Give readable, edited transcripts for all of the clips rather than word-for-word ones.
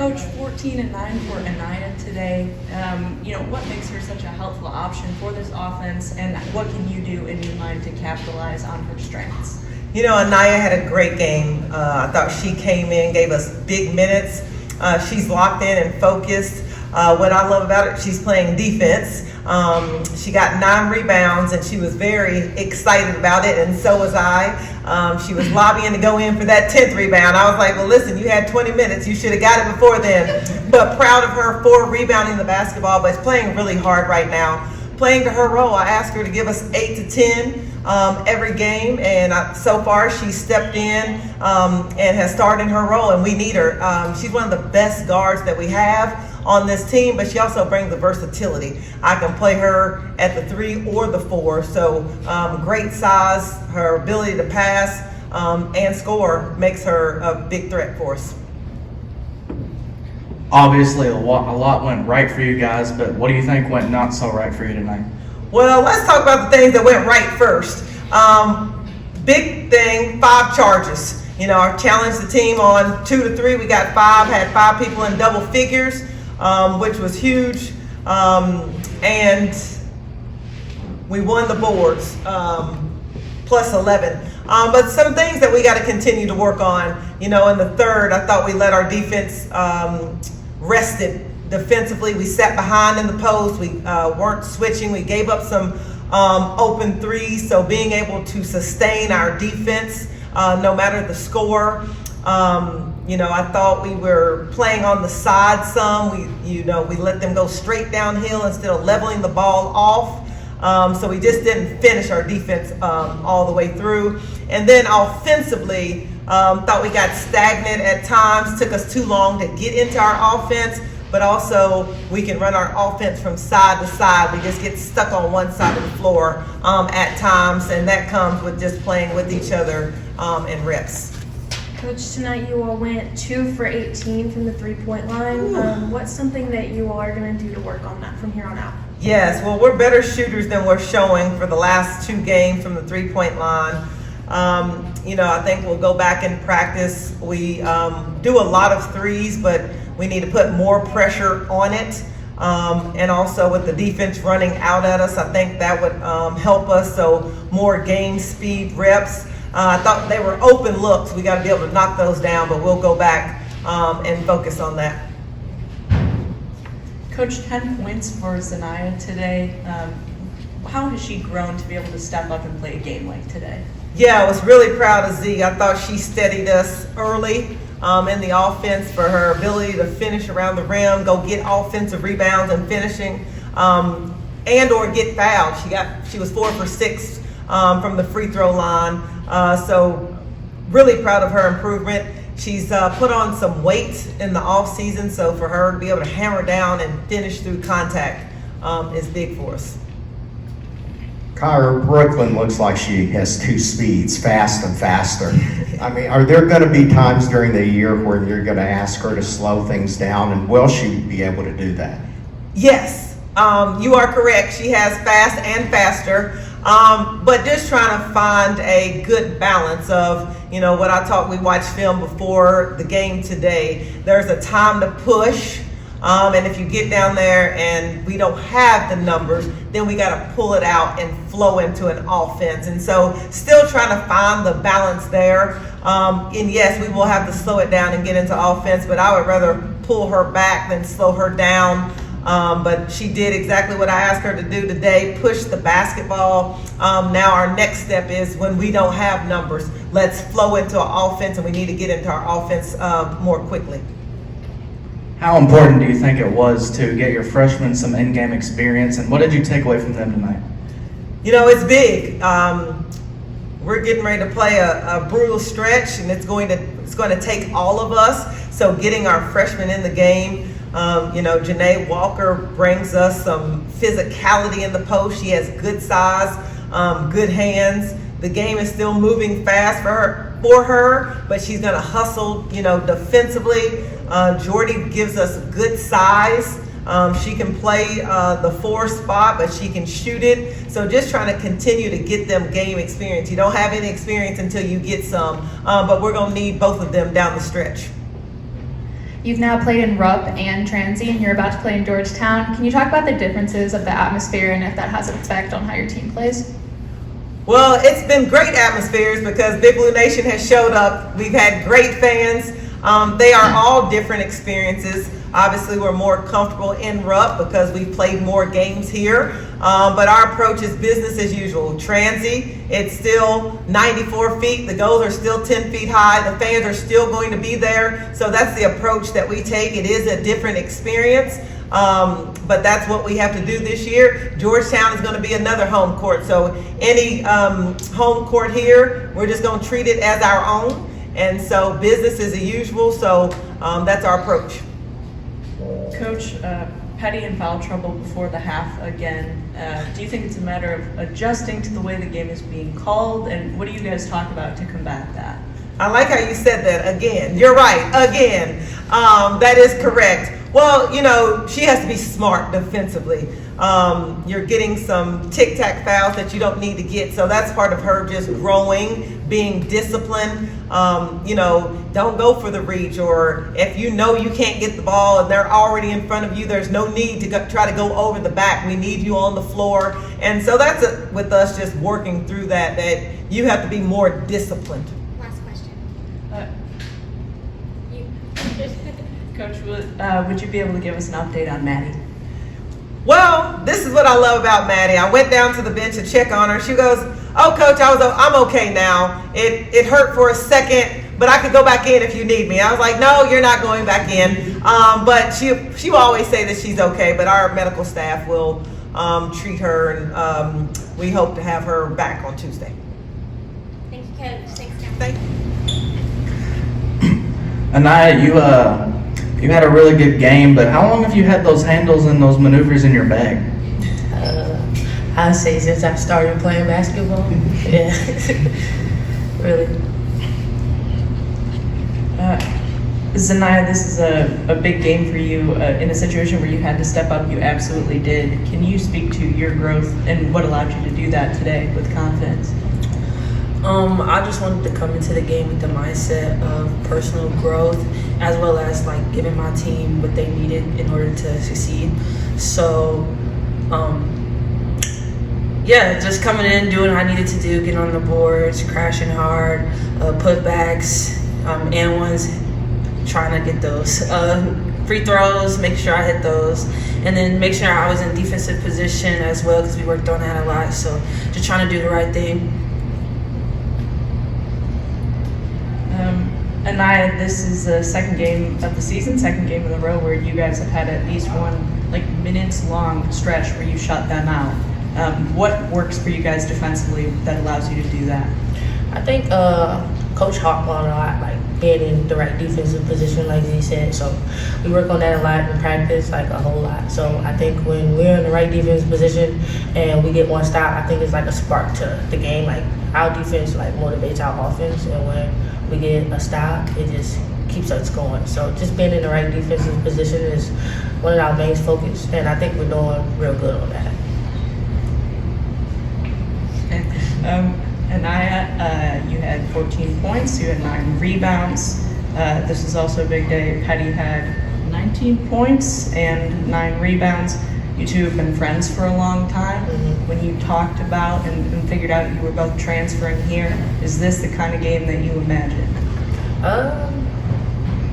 Coach, 14-9 for Eniya today. What makes her such a helpful option for this offense, and what can you do in your mind to capitalize on her strengths? Eniya had a great game. I thought she came in, gave us big minutes. She's locked in and focused. What I love about it, she's playing defense. She got 9 rebounds, and she was very excited about it, and so was I. She was lobbying to go in for that 10th rebound. I was like, well, listen, you had 20 minutes. You should have got it before then. But proud of her for rebounding the basketball, but playing really hard right now. Playing to her role, I asked her to give us 8 to 10 every game, and so far she's stepped in and has started her role, and we need her. She's one of the best guards that we have on this team, but she also brings the versatility. I can play her at the 3 or the 4, so great size, her ability to pass and score makes her a big threat for us. Obviously, a lot went right for you guys, but what do you think went not so right for you tonight? Well, let's talk about the things that went right first. Big thing, 5 charges. I challenged the team on 2 to 3. We got 5, had 5 people in double figures, which was huge. And we won the boards, plus 11. But some things that we got to continue to work on. In the third, I thought we let our defense rested defensively. We sat behind in the post. We weren't switching. We gave up some open threes. So being able to sustain our defense, no matter the score. I thought we were playing on the side some. We let them go straight downhill instead of leveling the ball off. So we just didn't finish our defense all the way through. And then offensively, thought we got stagnant at times. Took us too long to get into our offense. But also, we can run our offense from side to side. We just get stuck on one side of the floor at times, and that comes with just playing with each other in reps. Coach, tonight you all went 2 for 18 from the 3-point line. What's something that you all are going to do to work on that from here on out? Yes, well, we're better shooters than we're showing for the last 2 games from the 3-point line. I think we'll go back and practice. We do a lot of threes, but we need to put more pressure on it. And also with the defense running out at us, I think that would help us. So more game speed reps. I thought they were open looks. We got to be able to knock those down, but we'll go back and focus on that. Coach, 10 points for Zennia today. How has she grown to be able to step up and play a game like today? Yeah, I was really proud of Z. I thought she steadied us early in the offense for her ability to finish around the rim, go get offensive rebounds and finishing, and or get fouled. She was 4 for 6 from the free throw line. So really proud of her improvement. She's put on some weight in the off season, so for her to be able to hammer down and finish through contact is big for us. Kyra, Brooklyn looks like she has 2 speeds, fast and faster. I mean, are there going to be times during the year where you're going to ask her to slow things down, and will she be able to do that? Yes, you are correct. She has fast and faster, but just trying to find a good balance of, what I taught. We watched film before the game today. There's a time to push. And if you get down there and we don't have the numbers, then we got to pull it out and flow into an offense. And so still trying to find the balance there. And yes, we will have to slow it down and get into offense, but I would rather pull her back than slow her down. But she did exactly what I asked her to do today, push the basketball. Now our next step is when we don't have numbers, let's flow into an offense, and we need to get into our offense more quickly. How important do you think it was to get your freshmen some in-game experience, and what did you take away from them tonight? It's big. We're getting ready to play a brutal stretch, and it's going to take all of us. So getting our freshmen in the game, Janae Walker brings us some physicality in the post. She has good size, good hands. The game is still moving fast for her, but she's going to hustle, defensively. Jordy gives us good size. She can play the 4 spot, but she can shoot it. So just trying to continue to get them game experience. You don't have any experience until you get some, but we're going to need both of them down the stretch. You've now played in Rupp and Transy, and you're about to play in Georgetown. Can you talk about the differences of the atmosphere and if that has an effect on how your team plays? Well, it's been great atmospheres because Big Blue Nation has showed up. We've had great fans. They are all different experiences. Obviously, we're more comfortable in Rupp because we've played more games here. But our approach is business as usual. Transy, it's still 94 feet. The goals are still 10 feet high. The fans are still going to be there. So that's the approach that we take. It is a different experience. But that's what we have to do this year. Georgetown is going to be another home court. So any home court here, we're just going to treat it as our own. And so business is as usual. So that's our approach. Coach, petty and foul trouble before the half again. Do you think it's a matter of adjusting to the way the game is being called? And what do you guys talk about to combat that? I like how you said that again. You're right, again. That is correct. Well, you know, she has to be smart defensively. You're getting some tic-tac fouls that you don't need to get. So that's part of her just growing, being disciplined. You know, don't go for the reach, or if you know you can't get the ball and they're already in front of you, there's no need to try to go over the back. We need you on the floor. And so that's with us just working through that you have to be more disciplined. Last question. Coach, would you be able to give us an update on Maddie? Well, this is what I love about Maddie. I went down to the bench to check on her. She goes, "Oh, Coach, I'm okay now. It hurt for a second, but I could go back in if you need me." I was like, "No, you're not going back in." But she will always say that she's okay. But our medical staff will treat her, and we hope to have her back on Tuesday. Thank you, Coach. Thanks, Coach. Thank you. Eniya, you had a really good game, but how long have you had those handles and those maneuvers in your bag? I'd say since I started playing basketball. Yeah, really. Zennia, this is a big game for you. In a situation where you had to step up, you absolutely did. Can you speak to your growth and what allowed you to do that today with confidence? I just wanted to come into the game with the mindset of personal growth, as well as like giving my team what they needed in order to succeed. So, yeah, just coming in, doing what I needed to do, getting on the boards, crashing hard, putbacks, and ones, trying to get those free throws, make sure I hit those, and then make sure I was in defensive position as well because we worked on that a lot. So, just trying to do the right thing. Eniya, this is the second game of the season, second game in a row where you guys have had at least one minutes long stretch where you shut them out. What works for you guys defensively that allows you to do that? I think Coach Hawk on a lot, like being in the right defensive position, like he said. So we work on that a lot in practice, like a whole lot. So I think when we're in the right defensive position and we get one stop, I think it's like a spark to the game. Like our defense motivates our offense, and when we get a stop, it just keeps us going. So just being in the right defensive position is one of our main focus, and I think we're doing real good on that. Eniya, you had 14 points, you had 9 rebounds. This is also a big day. Petty had 19 points and 9 rebounds. You two have been friends for a long time. Mm-hmm. When you talked about and figured out you were both transferring here, is this the kind of game that you imagined?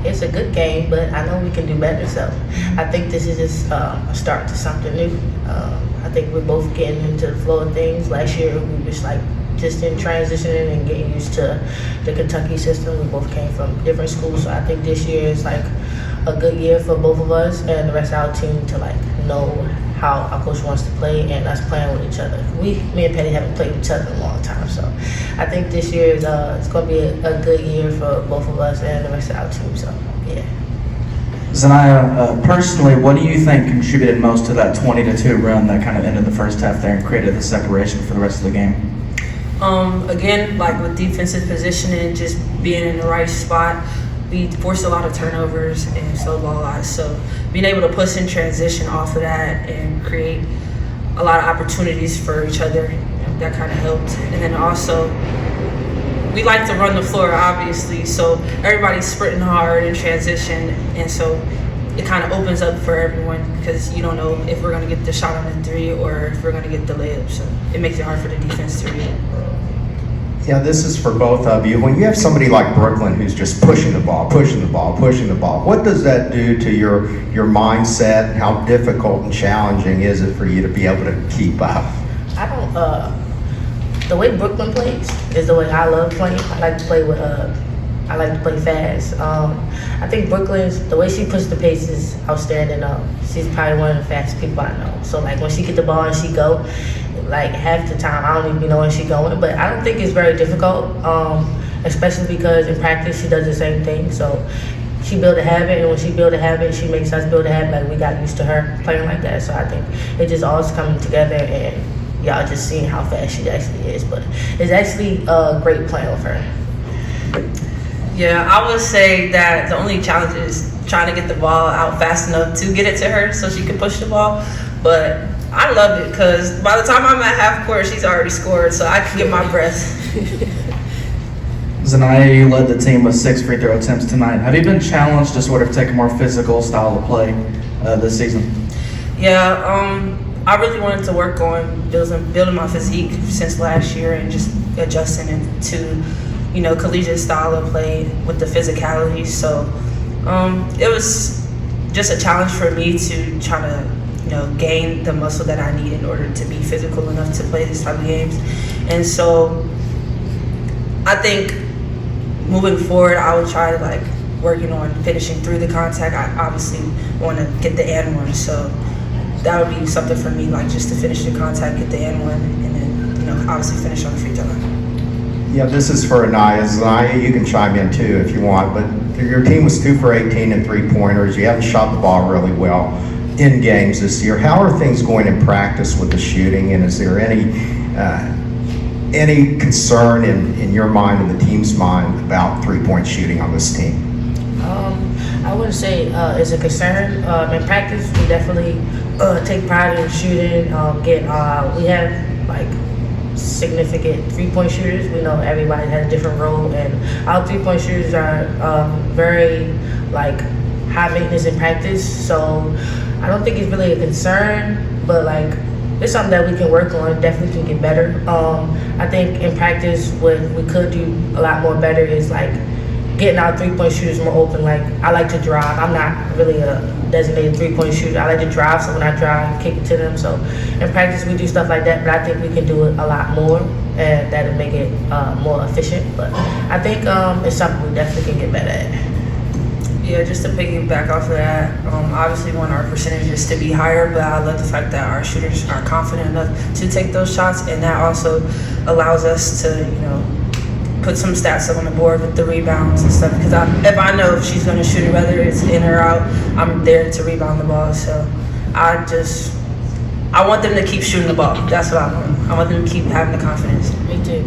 It's a good game, but I know we can do better. So I think this is just a start to something new. I think we're both getting into the flow of things. Last year we was just in transitioning and getting used to the Kentucky system. We both came from different schools, so I think this year is a good year for both of us and the rest of our team to know how our coach wants to play and us playing with each other. Me and Petty haven't played with each other in a long time, so I think this year is it's going to be a good year for both of us and the rest of our team. So yeah. Zennia, personally, what do you think contributed most to that 20-2 run that kind of ended the first half there and created the separation for the rest of the game? Again, with defensive positioning, just being in the right spot, we forced a lot of turnovers and slow ball lots. So being able to push in transition off of that and create a lot of opportunities for each other, that kind of helped. And then also, we like to run the floor, obviously, so everybody's sprinting hard in transition, and so it kind of opens up for everyone because you don't know if we're going to get the shot on the three or if we're going to get the layup, so it makes it hard for the defense to read. Yeah, this is for both of you. When you have somebody like Brooklyn who's just pushing the ball, what does that do to your mindset? How difficult and challenging is it for you to be able to keep up? I don't. The way Brooklyn plays is the way I love playing. I like to play with. I like to play fast. I think Brooklyn's the way she pushes the pace is outstanding. She's probably one of the fastest people I know. So like when she get the ball and she go, like half the time I don't even know where she's going. But I don't think it's very difficult, especially because in practice she does the same thing. So she built a habit, and when she built a habit, she makes us build a habit. Like we got used to her playing like that. So I think it just all is coming together, and y'all just seeing how fast she actually is. But it's actually a great playing with her. Yeah, I would say that the only challenge is trying to get the ball out fast enough to get it to her so she can push the ball. But I love it because by the time I'm at half court, she's already scored, so I can get my breath. Zennia, you led the team with 6 free throw attempts tonight. Have you been challenged to sort of take a more physical style of play this season? Yeah, I really wanted to work on building my physique since last year and just adjusting it to, collegiate style of play with the physicality. So it was just a challenge for me to try to, gain the muscle that I need in order to be physical enough to play this type of games. And so I think moving forward, I would try to working on finishing through the contact. I obviously want to get the and one, so that would be something for me, just to finish the contact, get the and one, and then obviously finish on the free throw line. Yeah, this is for Eniya. Eniya, you can chime in too if you want, but your team was 2 for 18 and 3-pointers. You haven't shot the ball really well in games this year. How are things going in practice with the shooting, and is there any concern in your mind and the team's mind about 3-point shooting on this team? I wouldn't say it's a concern. In practice, we definitely take pride in shooting. We have significant 3-point shooters. We know everybody has a different role, and our 3-point shooters are very high maintenance in practice. So I don't think it's really a concern, but it's something that we can work on. Definitely can get better. I think in practice, what we could do a lot more better is getting our 3-point shooters more open. I like to drive. I'm not really a designated 3-point shooter. I like to drive, so when I drive, kick it to them. So in practice, we do stuff like that, but I think we can do it a lot more, and that'll make it more efficient. But I think it's something we definitely can get better at. Yeah, just to piggyback off of that, obviously we want our percentages to be higher, but I love the fact that our shooters are confident enough to take those shots, and that also allows us to, put some stats up on the board with the rebounds and stuff, because if I know if she's going to shoot it, whether it's in or out, I'm there to rebound the ball. So I want them to keep shooting the ball. That's what I want. I want them to keep having the confidence. Me too.